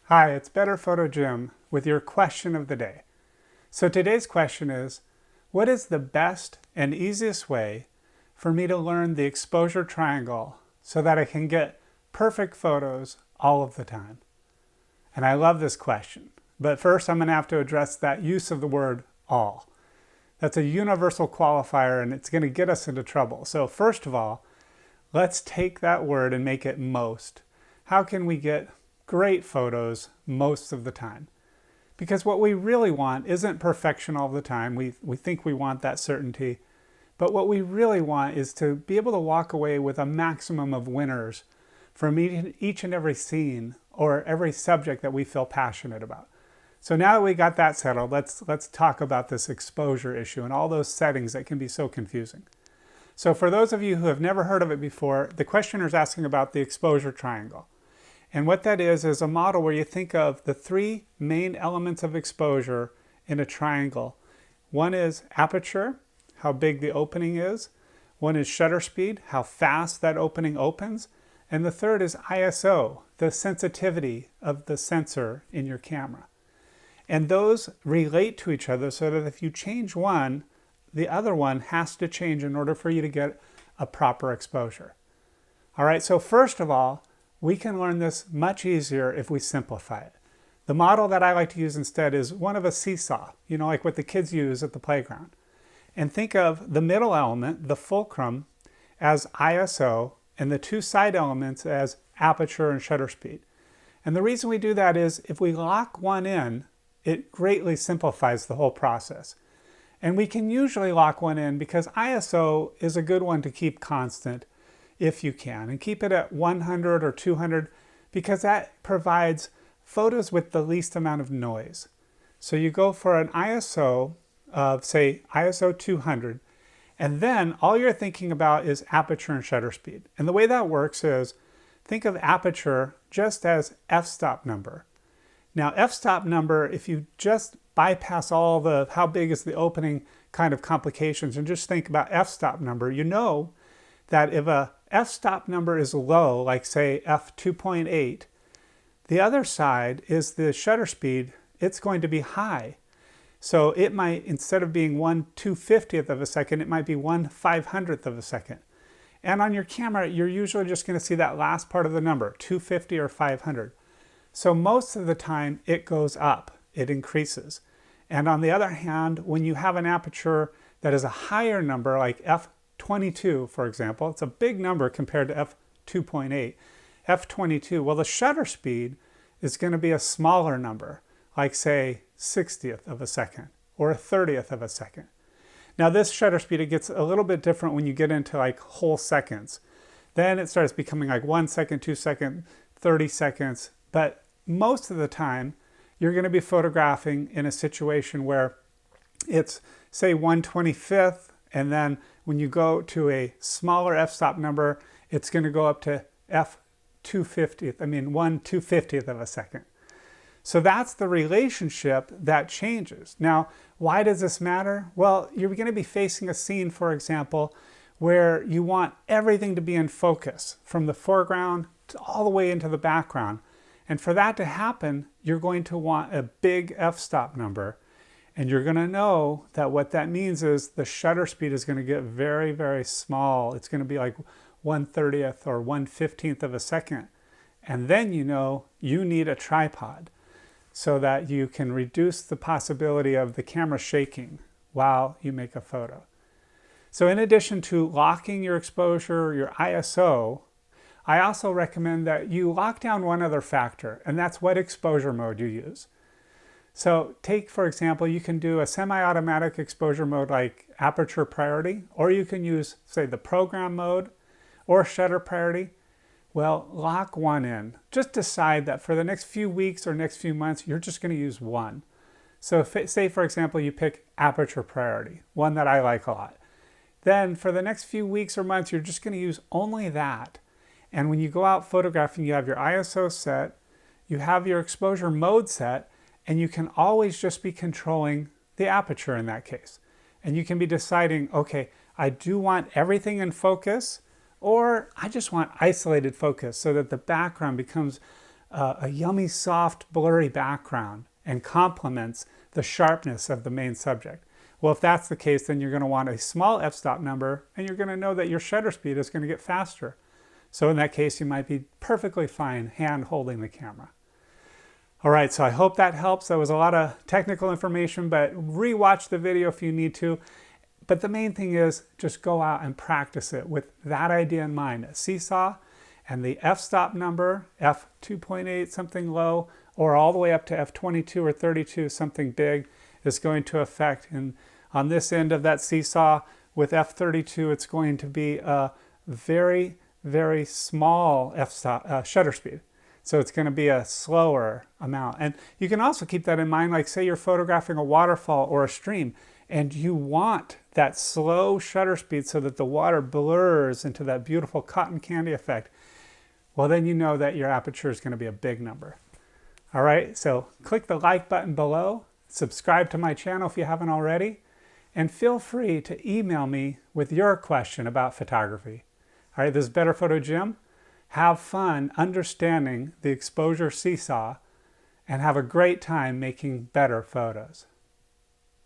Hi, it's Better Photo Jim with your question of the day. So today's question is, what is the best and easiest way for me to learn the exposure triangle so that I can get perfect photos all of the time? And I love this question, but first I'm going to have to address that use of the word all. That's a universal qualifier and it's going to get us into trouble. So first of all, let's take that word and make it most. How can we get great photos most of the time? Because what we really want isn't perfection all the time. We think we want that certainty. But what we really want is to be able to walk away with a maximum of winners from each and every scene or every subject that we feel passionate about. So now that we got that settled, let's talk about this exposure issue and all those settings that can be so confusing. So for those of you who have never heard of it before, the questioner is asking about the exposure triangle. And what that is a model where you think of the three main elements of exposure in a triangle. One is aperture, how big the opening is. One is shutter speed, how fast that opening opens. And the third is ISO, the sensitivity of the sensor in your camera. And those relate to each other so that if you change one, the other one has to change in order for you to get a proper exposure. All right, so first of all, we can learn this much easier if we simplify it. The model that I like to use instead is one of a seesaw, like what the kids use at the playground. And think of the middle element, the fulcrum, as ISO, and the two side elements as aperture and shutter speed. And the reason we do that is if we lock one in, it greatly simplifies the whole process. And we can usually lock one in because ISO is a good one to keep constant if you can, and keep it at 100 or 200 because that provides photos with the least amount of noise. So you go for an ISO of, say, ISO 200, and then all you're thinking about is aperture and shutter speed. And the way that works is, think of aperture just as f-stop number. Now, f-stop number, if you just bypass all the how big is the opening kind of complications and just think about f-stop number, you know that if a f-stop number is low, like say f2.8, the other side is the shutter speed, it's going to be high. So it might, instead of being 1/250th of a second, it might be 1/500th of a second. And on your camera, you're usually just going to see that last part of the number, 250 or 500. So most of the time it goes up, it increases. And on the other hand, when you have an aperture that is a higher number, like f22, for example, it's a big number compared to f2.8. f22, well, the shutter speed is going to be a smaller number, like say 60th of a second or a 30th of a second. Now this shutter speed, it gets a little bit different when you get into like whole seconds. Then it starts becoming like 1 second, 2 seconds, 30 seconds. But most of the time, you're going to be photographing in a situation where it's say 1/25th, and then when you go to a smaller f-stop number, it's going to go up to f250th, 1/250th of a second. So that's the relationship that changes. Now, why does this matter? Well, you're going to be facing a scene, for example, where you want everything to be in focus from the foreground to all the way into the background. And for that to happen, you're going to want a big f-stop number. And you're going to know that what that means is the shutter speed is going to get very, very small. It's going to be like 1/30th or 1/15th of a second. And then you know you need a tripod so that you can reduce the possibility of the camera shaking while you make a photo. So in addition to locking your exposure, your ISO, I also recommend that you lock down one other factor, and that's what exposure mode you use. So take, for example, you can do a semi-automatic exposure mode like aperture priority, or you can use, say, the program mode or shutter priority. Well, lock one in. Just decide that for the next few weeks or next few months, you're just going to use one. So say, for example, you pick aperture priority, one that I like a lot. Then for the next few weeks or months, you're just going to use only that. And when you go out photographing, you have your ISO set, you have your exposure mode set, and you can always just be controlling the aperture in that case. And you can be deciding, okay, I do want everything in focus, or I just want isolated focus so that the background becomes a yummy, soft, blurry background and complements the sharpness of the main subject. Well, if that's the case, then you're going to want a small f-stop number, and you're going to know that your shutter speed is going to get faster. So in that case, you might be perfectly fine hand holding the camera. All right, so I hope that helps. That was a lot of technical information, but rewatch the video if you need to. But the main thing is just go out and practice it with that idea in mind. Seesaw and the f-stop number, f2.8, something low, or all the way up to f22 or 32, something big, is going to affect. And on this end of that seesaw with f32, it's going to be a very, very small f-stop shutter speed. So it's going to be a slower amount. And you can also keep that in mind, like say you're photographing a waterfall or a stream, and you want that slow shutter speed so that the water blurs into that beautiful cotton candy effect. Well, then you know that your aperture is going to be a big number. All right, so click the like button below, subscribe to my channel if you haven't already, and feel free to email me with your question about photography. All right, this is Better Photo Jim. Have fun understanding the exposure seesaw and have a great time making better photos.